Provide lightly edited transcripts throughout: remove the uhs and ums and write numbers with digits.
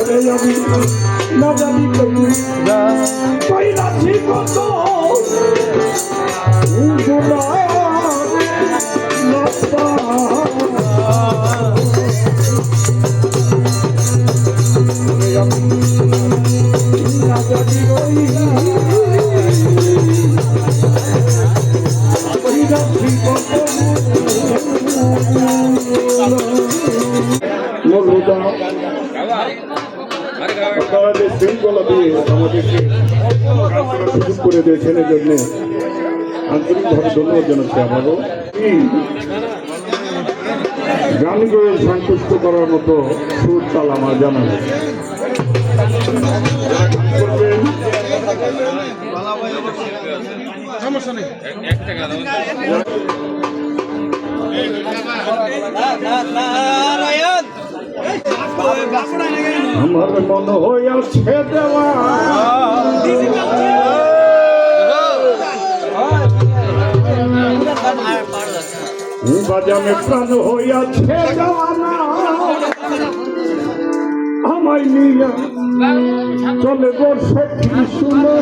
আমি না জানি কইলাছি কত আপনারা যে শৃঙ্খলা দিয়ে আমাদেরকে সুযোগ করে দিয়েছেন এই জন্যে আন্তরিকভাবে ধন্যবাদ জানাচ্ছি। আমারও গান গেয়ে সন্তুষ্ট করার মতো সুর তাল আমার জানা নেই। আমার মন হইয়াছে দেওয়া বাজামে প্রাণ হইয়াছে দেওয়ানা আমায় নিয়া চলে বর্ষ শুনো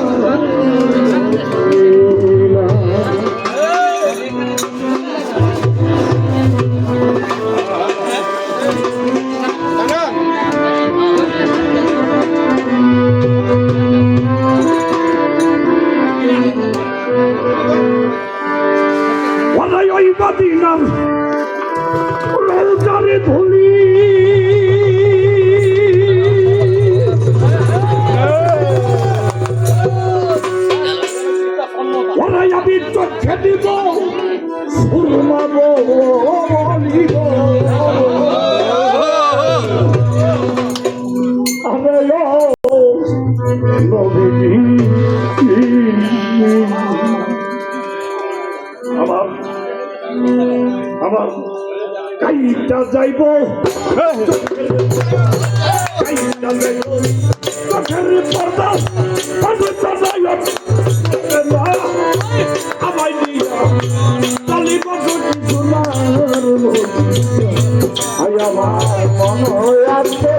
দিলাম রৌদারে ধুলি ওরাই আমি চোখে দিব সুরমা বলিব আমার কাইটা যাইব চোখের পর্দা আমায় নিয়া চালিব আমার মন হইয়াছে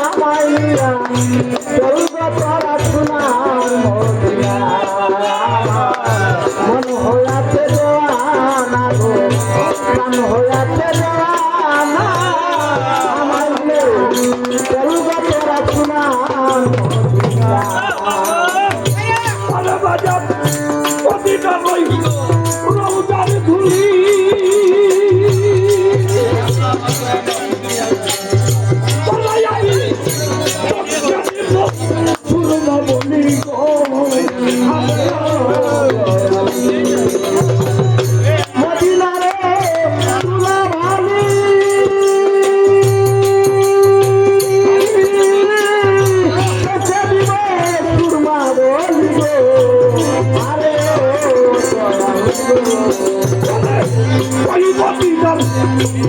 আমায় নিয়া চলব পড়াশোনার মন হইয়াছে দেওয়ানা গো প্রাণ হইয়াছে দেওয়ানা আমার চলব পড়াশোনার বাজার প্রতিটা বই রৌদার ধুলি সুরমা বলি গো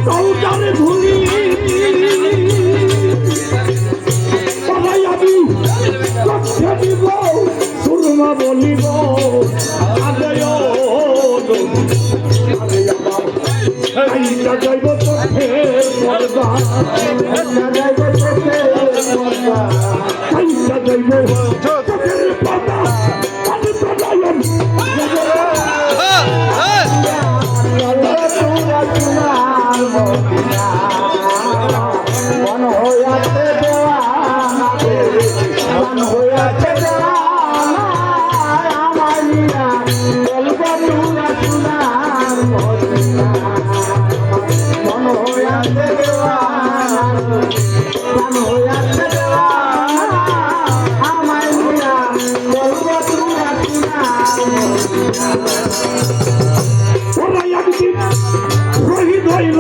রৌদারে ধুলি আমি চোখে দিব সুরমা বলিব যাইব চোখে পর্দা যাইব চোখে পর্দা যাইব চোখের পর্দা মন হইয়াছে দেওয়ানা মন হইয়াছে দেওয়ানা আমায় নিয়া বলব তুরা তুরার মন হইয়াছে দেওয়ানা মন হইয়াছে দেওয়ানা আমায় নিয়া বলব তুরা তুরার একদিন শহীদ হইল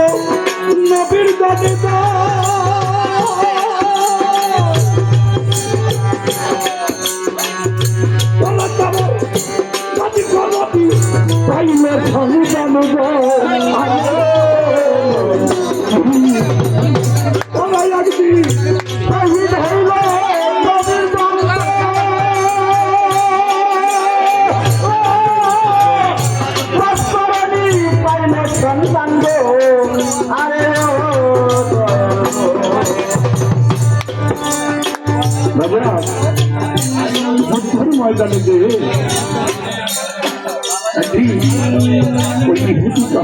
নবীর গানে আরে ও রাজা যুদ্ধের ময়দানে যে একটি ওই বিভূতিকা